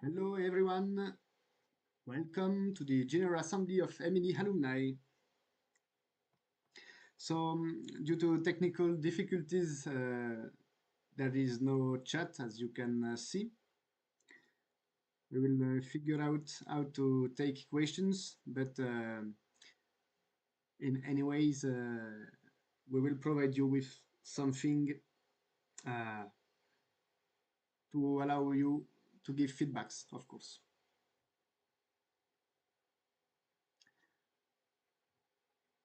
Hello everyone, welcome to the General Assembly of MNE Alumni. Due to technical difficulties, there is no chat as you can see. We will figure out how to take questions, but in any ways, we will provide you with something uh, to allow you to give feedbacks, of course.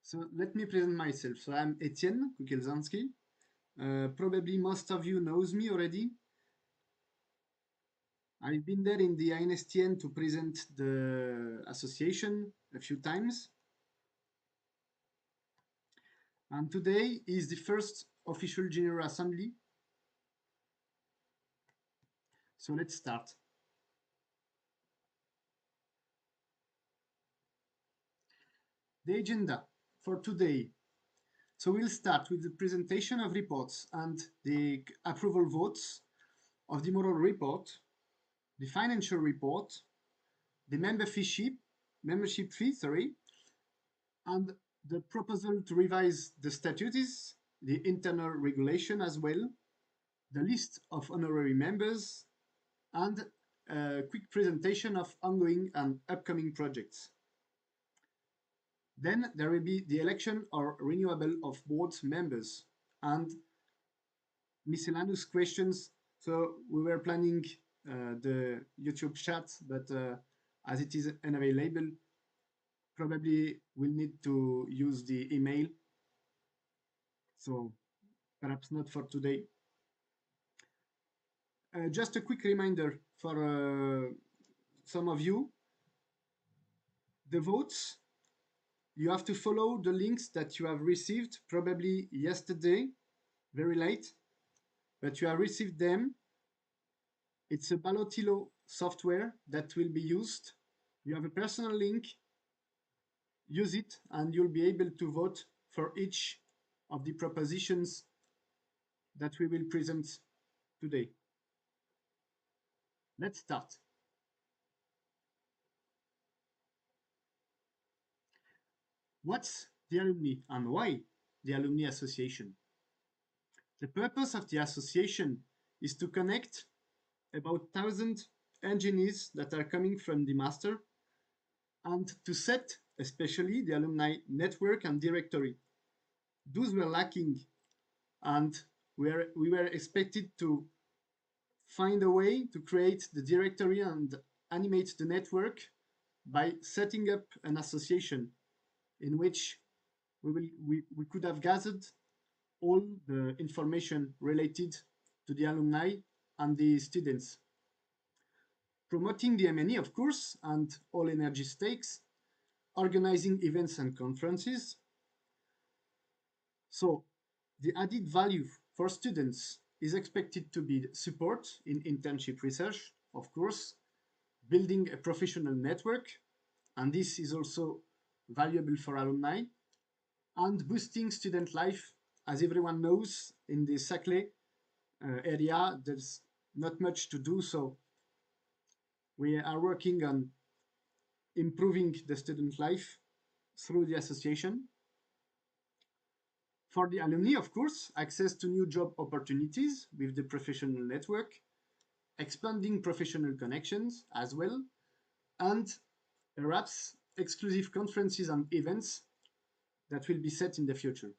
So let me present myself. So I'm Etienne Kukielzanski. Probably most of you knows me already. I've been there in the INSTN to present the association a few times. And today is the first official General Assembly. So let's start. The agenda for today. So we'll start with the presentation of reports and the approval votes of the moral report, the financial report, the membership fee, and the proposal to revise the statutes, the internal regulation as well, the list of honorary members, and a quick presentation of ongoing and upcoming projects. Then there will be the election or renewal of board members and miscellaneous questions. So we were planning the YouTube chat, but as it is unavailable, probably we'll need to use the email. So perhaps not for today. Just a quick reminder for some of you, the votes, you have to follow the links that you have received probably yesterday, very late, but you have received them. It's a Ballotilo software that will be used. You have a personal link, use it, and you'll be able to vote for each of the propositions that we will present today. Let's start. What's the alumni and why the Alumni Association? The purpose of the association is to connect about 1,000 engineers that are coming from the master and to set especially the alumni network and directory. Those were lacking, and we were expected to find a way to create the directory and animate the network by setting up an association in which we could have gathered all the information related to the alumni and the students. Promoting the MNE, of course, and all energy stakes, organizing events and conferences. So the added value for students is expected to be support in internship research, of course, building a professional network, and this is also valuable for alumni, and boosting student life. As everyone knows, in the Saclay area, there's not much to do, so we are working on improving the student life through the association. For the alumni, of course, access to new job opportunities with the professional network, expanding professional connections as well, and perhaps exclusive conferences and events that will be set in the future.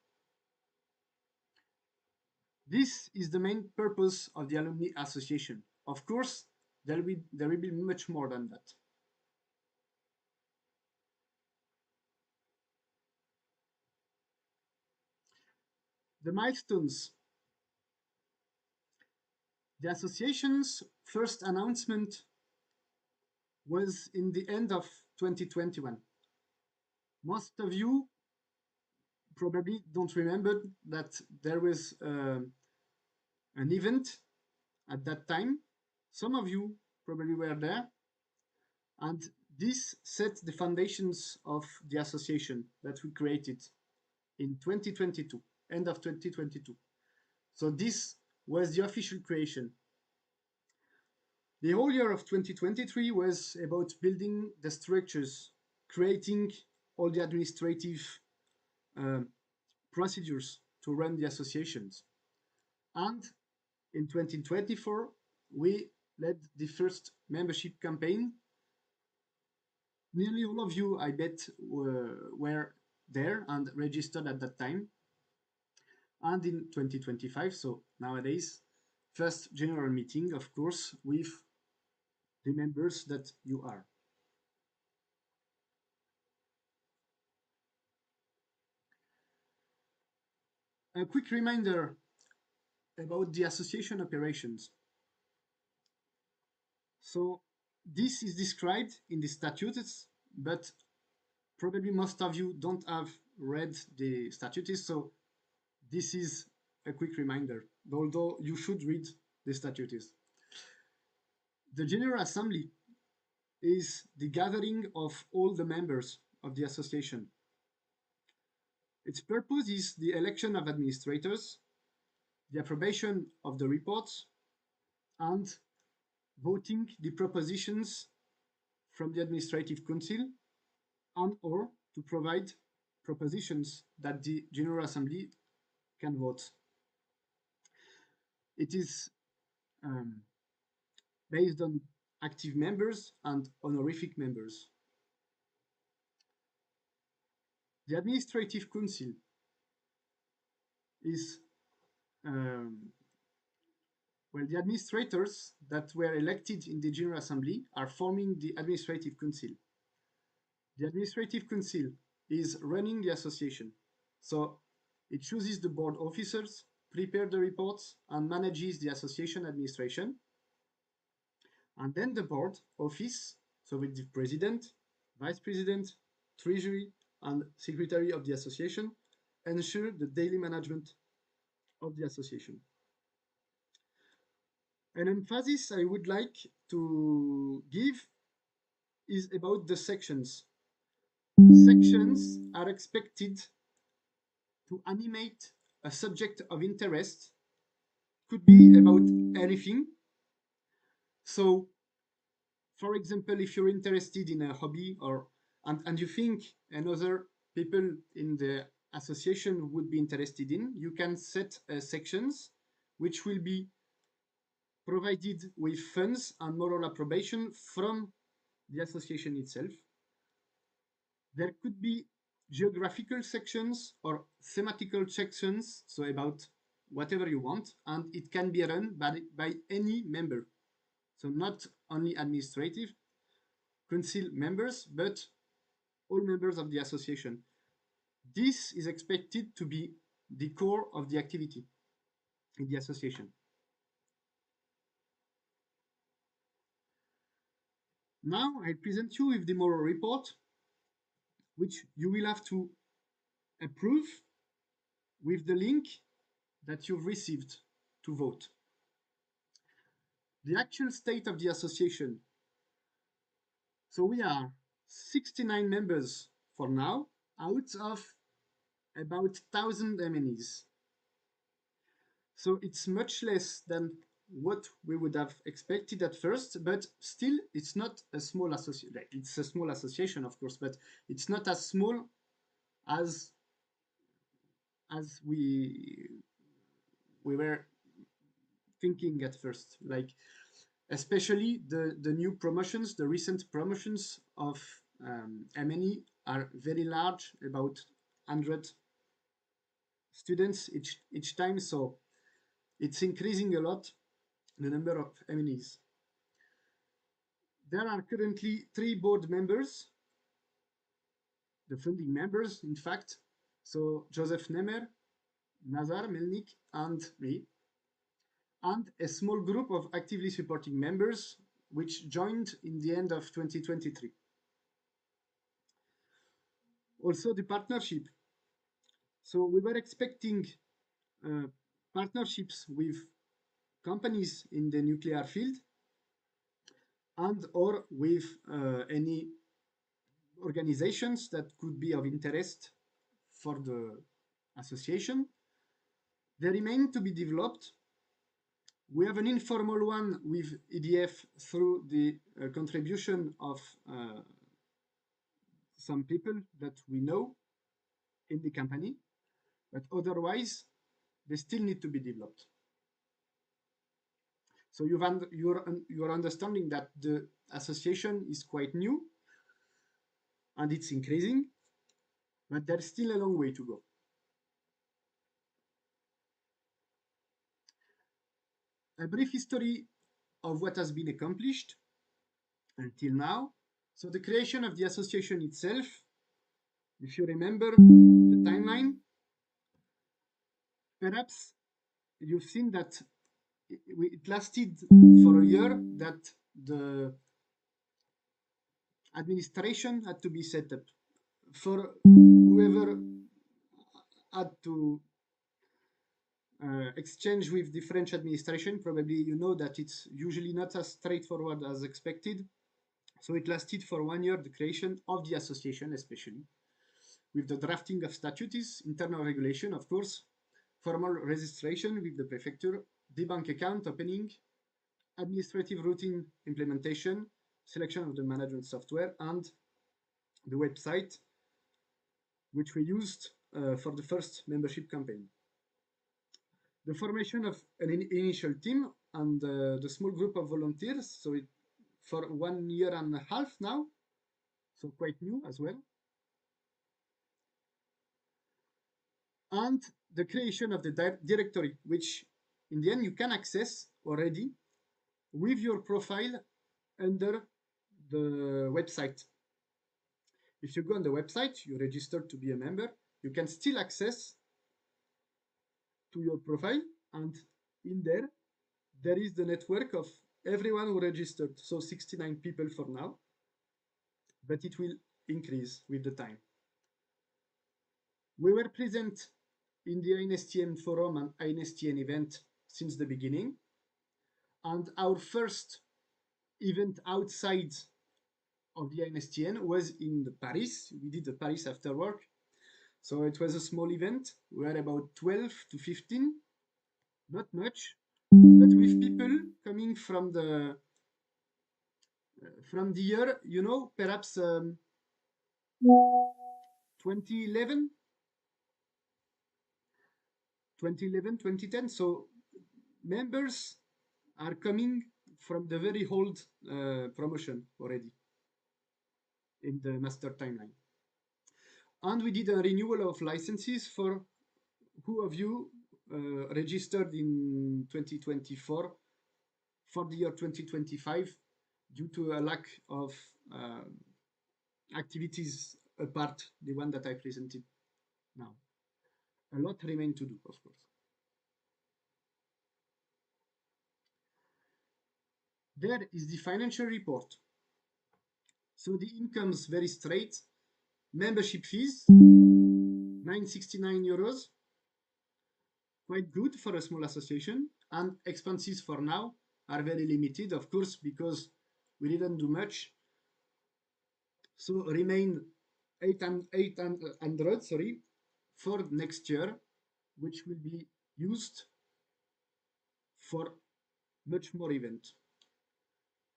This is the main purpose of the Alumni Association. Of course, there will be much more than that. The milestones. The association's first announcement was in the end of 2021. Most of you probably don't remember that there was an event at that time. Some of you probably were there, and this set the foundations of the association that we created in 2022, end of 2022. So this was the official creation. The whole year of 2023 was about building the structures, creating all the administrative uh, procedures to run the associations. And in 2024, we led the first membership campaign. Nearly all of you, I bet, were there and registered at that time. And in 2025, so nowadays, first general meeting, of course, with the members that you are. A quick reminder about the association operations. So this is described in the statutes, but probably most of you don't have read the statutes, so this is a quick reminder, although you should read the statutes. The General Assembly is the gathering of all the members of the association. Its purpose is the election of administrators, the approbation of the reports, and voting the propositions from the Administrative Council and or to provide propositions that the General Assembly can vote. It is um, based on active members and honorific members. The Administrative Council is, um, well, the administrators that were elected in the General Assembly are forming the Administrative Council. The Administrative Council is running the association. So it chooses the board officers, prepares the reports, and manages the association administration. And then the board office, so with the president, vice president, treasury, and secretary of the association, ensure the daily management of the association. An emphasis I would like to give is about the sections. Sections are expected to animate a subject of interest, could be about anything. So, for example, if you're interested in a hobby and you think another people in the association would be interested in, you can set sections which will be provided with funds and moral approbation from the association itself. There could be geographical sections or thematical sections, so about whatever you want, and it can be run by any member. So not only administrative council members, but all members of the association. This is expected to be the core of the activity in the association. Now I present you with the moral report, which you will have to approve with the link that you've received to vote. The actual state of the association. So we are 69 members for now, out of about 1,000 MNEs. So it's much less than what we would have expected at first, but still it's not a small association. It's a small association, of course, but it's not as small as we were thinking at first. Like especially the new promotions, the recent promotions of MNE are very large, about 100 students each time. So it's increasing a lot the number of MNEs. There are currently 3 board members, the funding members, in fact. So Joseph Nemer, Nazar Melnik, and me, and a small group of actively supporting members, which joined in the end of 2023. Also, the partnership. So we were expecting partnerships with companies in the nuclear field and or with any organizations that could be of interest for the association. They remain to be developed. We have an informal one with EDF through the contribution of some people that we know in the company, but otherwise they still need to be developed. So you're understanding that the association is quite new and it's increasing, but there's still a long way to go. A brief history of what has been accomplished until now. So the creation of the association itself, if you remember the timeline, perhaps you've seen that it lasted for a year, that the administration had to be set up. For whoever had to exchange with the French administration, probably you know that it's usually not as straightforward as expected. So it lasted for 1 year, the creation of the association, especially with the drafting of statutes, internal regulation, of course, formal registration with the prefecture, the bank account opening, administrative routine implementation, selection of the management software, and the website, which we used for the first membership campaign. The formation of an initial team and the small group of volunteers, so for 1 year and a half now, so quite new as well. And the creation of the directory, which in the end you can access already with your profile under the website. If you go on the website, you register to be a member, you can still access to your profile, and in there is the network of everyone who registered, so 69 people for now, but it will increase with the time. We were present in the INSTN forum and INSTN event since the beginning, and our first event outside of the INSTN was in Paris. We did the Paris after work, so it was a small event. We were about 12 to 15, not much, but with people coming from the year, you know, perhaps 2011, 2010. So members are coming from the very old promotion already in the master timeline. And we did a renewal of licenses for who of you registered in 2024 for the year 2025 due to a lack of activities apart the one that I presented now. A lot remain to do, of course. There is the financial report. So the income's very straight. Membership fees, 969 euros. Quite good for a small association. And expenses for now are very limited, of course, because we didn't do much. So remain 800, sorry, for next year, which will be used for much more event.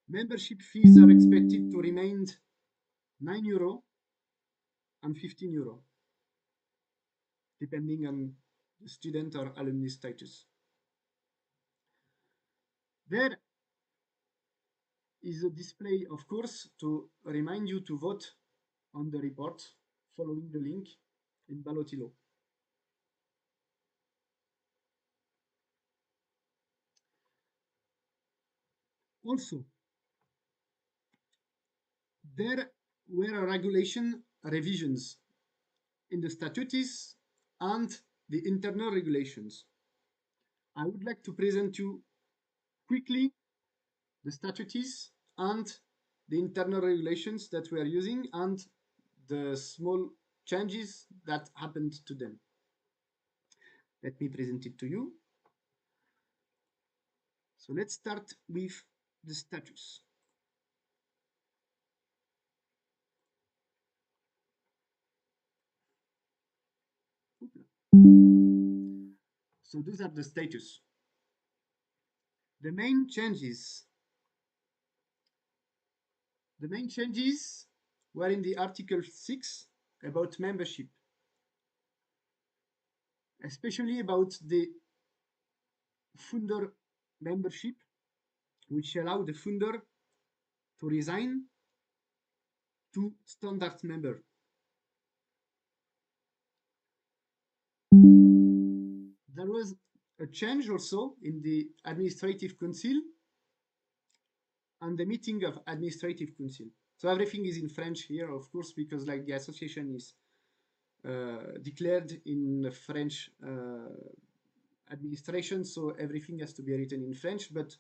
Membership fees are expected to remain 9 euro and 15 euro, depending on the student or alumni status. There is a display, of course, to remind you to vote on the report following the link in Ballotilo. Also, there were regulation revisions in the statutes and the internal regulations. I would like to present you quickly the statutes and the internal regulations that we are using and the small changes that happened to them. Let me present it to you. So let's start with the statutes. So those are the status. The main changes were in the Article 6 about membership, especially about the founder membership, which allowed the founder to resign to standard member. There was a change also in the administrative council and the meeting of administrative council. So everything is in French here, of course, because like the association is declared in the French administration, so everything has to be written in French, but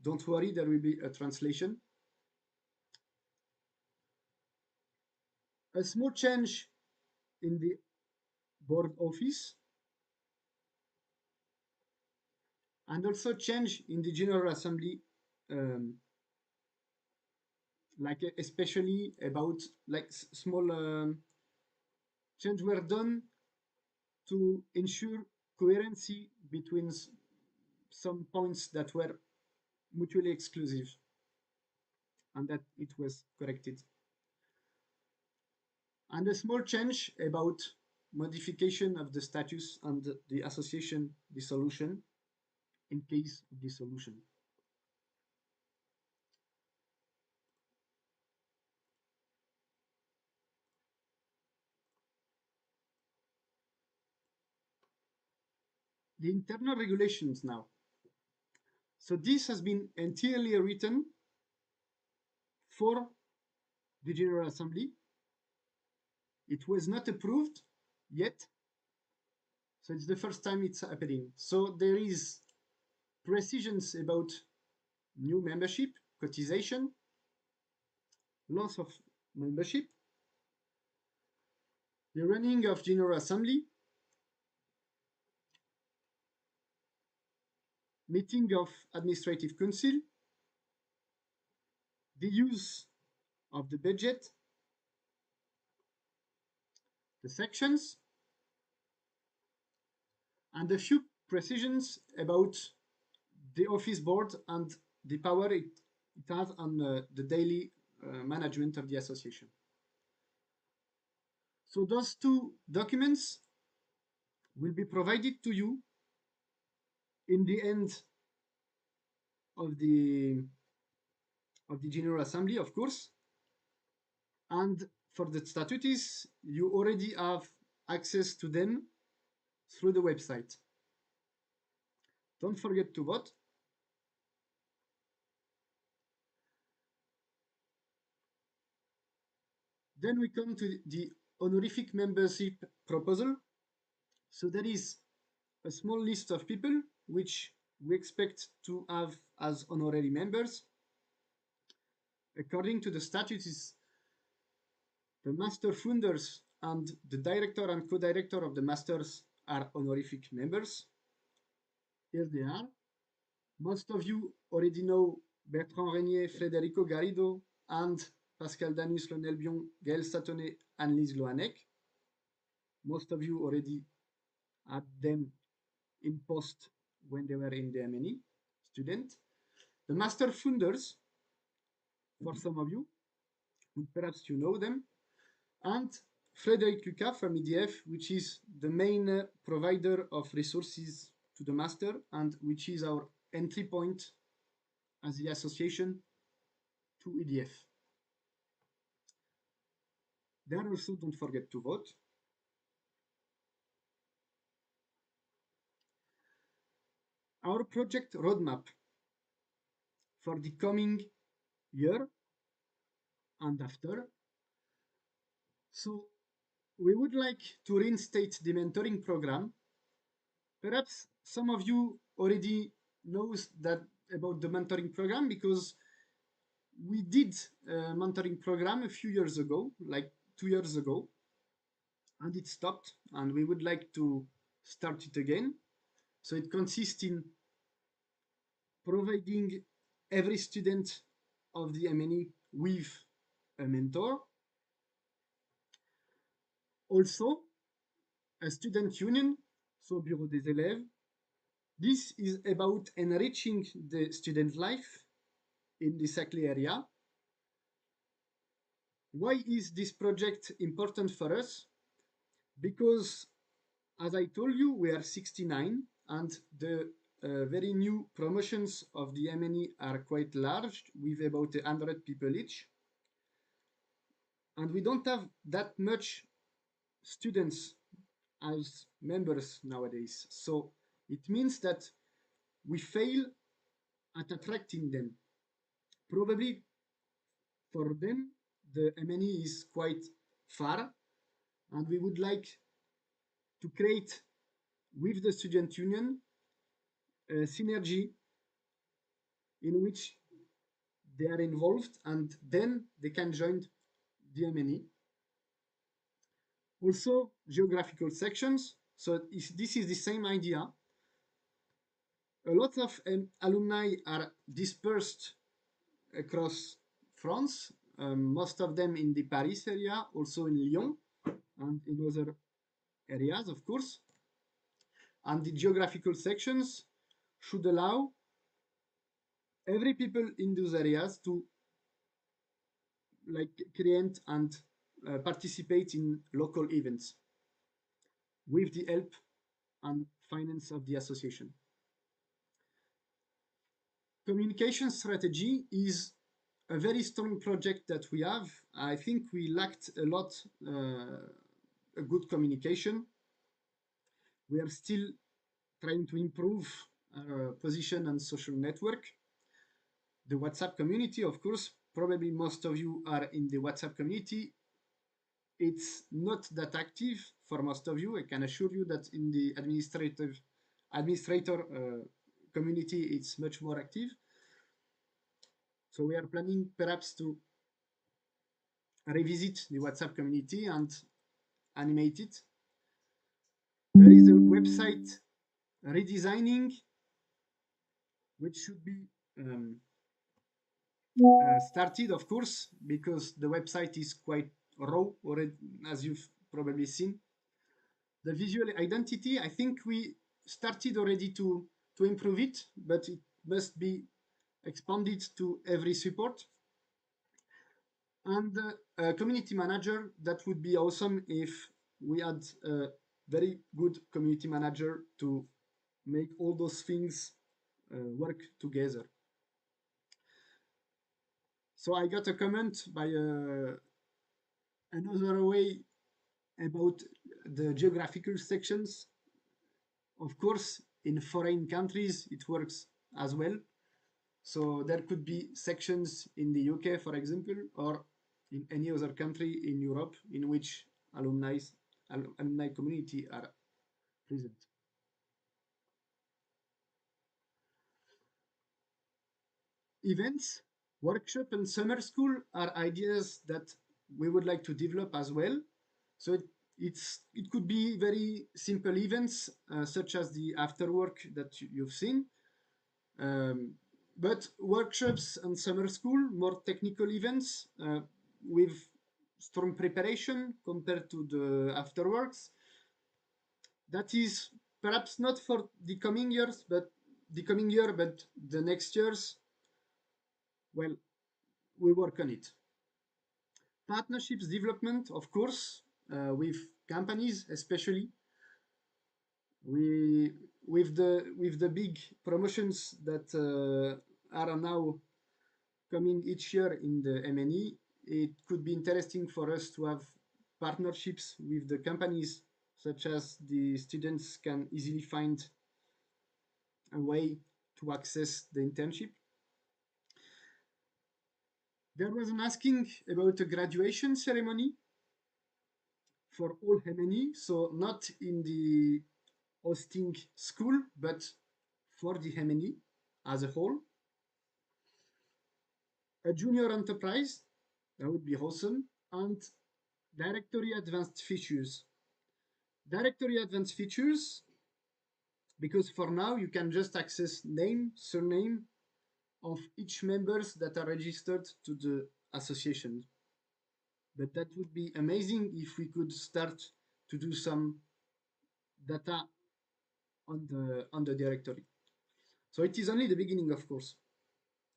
don't worry, there will be a translation. A small change in the board office, and also change in the General Assembly, like especially about like small change were done to ensure coherency between some points that were mutually exclusive and that it was corrected. And a small change about modification of the status and the association dissolution in case of dissolution. The internal regulations now. So this has been entirely written for the General Assembly. It was not approved yet. So it's the first time it's happening. So there is precisions about new membership, cotization, loss of membership, the running of General Assembly, meeting of Administrative Council, the use of the budget, the sections, and a few precisions about the office board and the power it has on the daily management of the association. So those two documents will be provided to you in the end of the General Assembly, of course. And for the statutes, you already have access to them through the website. Don't forget to vote. Then we come to the honorific membership proposal. So there is a small list of people which we expect to have as honorary members. According to the statutes, the master founders and the director and co-director of the masters are honorific members. Here they are. Most of you already know Bertrand Régnier, Federico Garrido, and Pascal Danus, Lionel Bion, Gaël Satonnet, Annelise Loanec. Most of you already had them in post when they were in the MNE student. The master founders, for some of you, perhaps you know them, and Frédéric Lucas from EDF, which is the main provider of resources to the master and which is our entry point as the association to EDF. There also, don't forget to vote. Our project roadmap for the coming year and after. So we would like to reinstate the mentoring program. Perhaps some of you already knows that about the mentoring program because we did a mentoring program a few years ago, like 2 years ago, and it stopped, and we would like to start it again. So it consists in providing every student of the MNE with a mentor. Also, a student union, so Bureau des élèves. This is about enriching the student life in the Saclay area. Why is this project important for us? Because, as I told you, we are 69 and the very new promotions of the MNE are quite large, with about 100 people each. And we don't have that much students as members nowadays. So it means that we fail at attracting them. Probably for them, the MNE is quite far, and we would like to create with the student union a synergy in which they are involved and then they can join the MNE. Also, geographical sections. So this is the same idea. A lot of alumni are dispersed across France, most of them in the Paris area, also in Lyon, and in other areas, of course. And the geographical sections should allow every people in those areas to like create and participate in local events with the help and finance of the association. Communication strategy is a very strong project that we have. I think we lacked a lot a good communication. We are still trying to improve our position on social network. The WhatsApp community, of course, probably most of you are in the WhatsApp community. It's not that active for most of you. I can assure you that in the administrator community, it's much more active. So we are planning perhaps to revisit the WhatsApp community and animate it. There is a website redesigning, which should be started, of course, because the website is quite raw already, as you've probably seen. The visual identity, I think we started already to improve it, but it must be expanded to every support. And a community manager, that would be awesome if we had a very good community manager to make all those things work together. So I got a comment by another way about the geographical sections. Of course, in foreign countries, it works as well. So there could be sections in the UK, for example, or in any other country in Europe in which alumni community are present. Events, workshop, and summer school are ideas that we would like to develop as well. So it could be very simple events such as the after work that you've seen, um, but workshops and summer school, more technical events with strong preparation compared to the afterworks. That is perhaps not for the coming years, but the coming year, but the next years. Well, we work on it. Partnerships development, of course, with companies, especially we with the big promotions that are now coming each year in the MNE. It could be interesting for us to have partnerships with the companies, such as the students can easily find a way to access the internship. There was an asking about a graduation ceremony for all MNE, so not in the hosting school, but for the MNE as a whole. A junior enterprise, that would be awesome, and directory advanced features. Directory advanced features, because for now you can just access name, surname of each members that are registered to the association. But that would be amazing if we could start to do some data on the directory. So it is only the beginning, of course.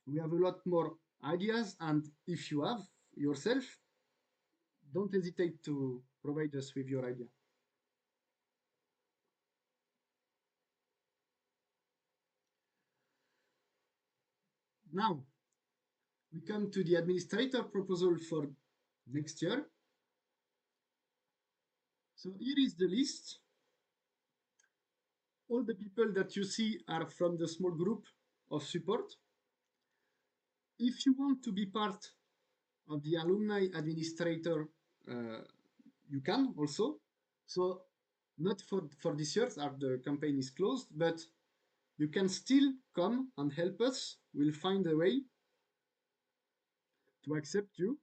We have a lot more ideas, and if you have yourself, don't hesitate to provide us with your idea. Now, we come to the administrator proposal for next year. So here is the list. All the people that you see are from the small group of support. If you want to be part of the alumni administrator, uh, you can also. So not for this year, as the campaign is closed, but you can still come and help us. We'll find a way to accept you.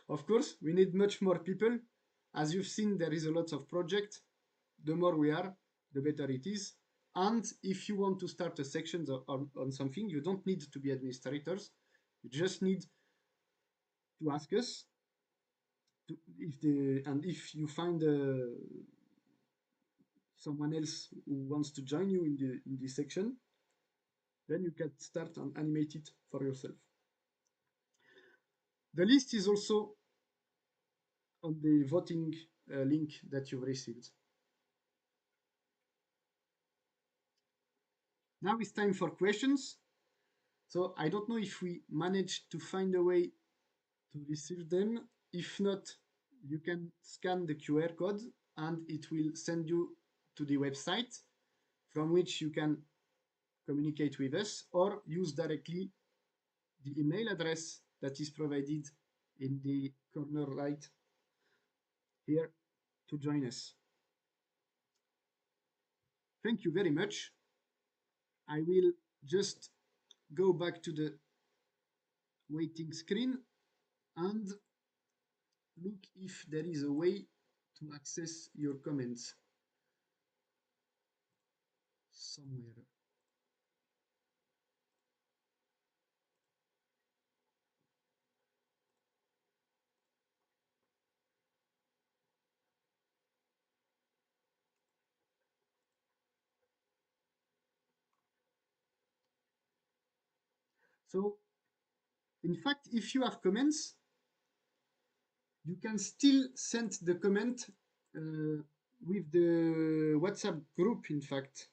Of course, we need much more people. As you've seen, there is a lot of projects. The more we are, the better it is. And if you want to start a section on something, you don't need to be administrators. You just need to ask us. If you find someone else who wants to join you in this section, then you can start and animate it for yourself. The list is also on the voting link that you've received. Now it's time for questions. So I don't know if we managed to find a way to receive them. If not, you can scan the QR code and it will send you to the website from which you can communicate with us or use directly the email address that is provided in the corner right here to join us. Thank you very much. I will just go back to the waiting screen and look if there is a way to access your comments somewhere. So, in fact, if you have comments, You can still send the comment with the WhatsApp group, in fact.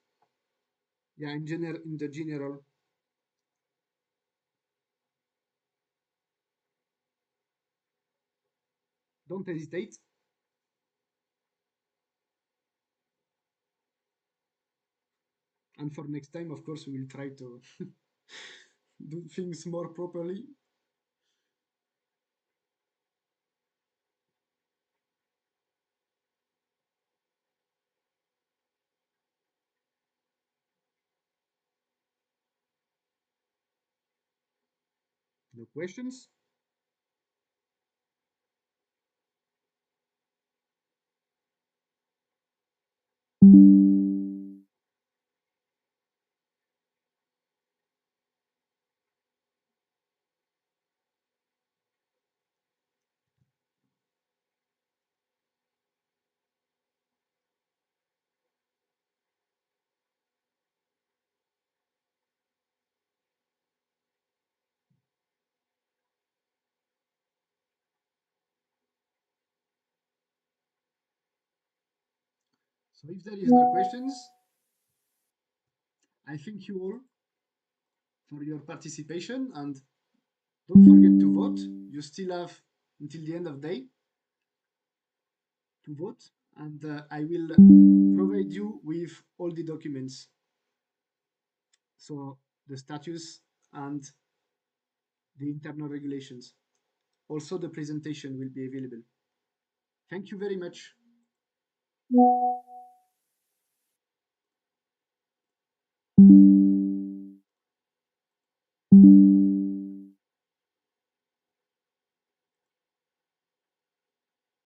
Yeah, in the general. Don't hesitate. And for next time, of course, we will try to do things more properly. No questions? So if there is no questions, I thank you all for your participation and don't forget to vote. You still have until the end of the day to vote, and I will provide you with all the documents. So the status and the internal regulations. Also, the presentation will be available. Thank you very much.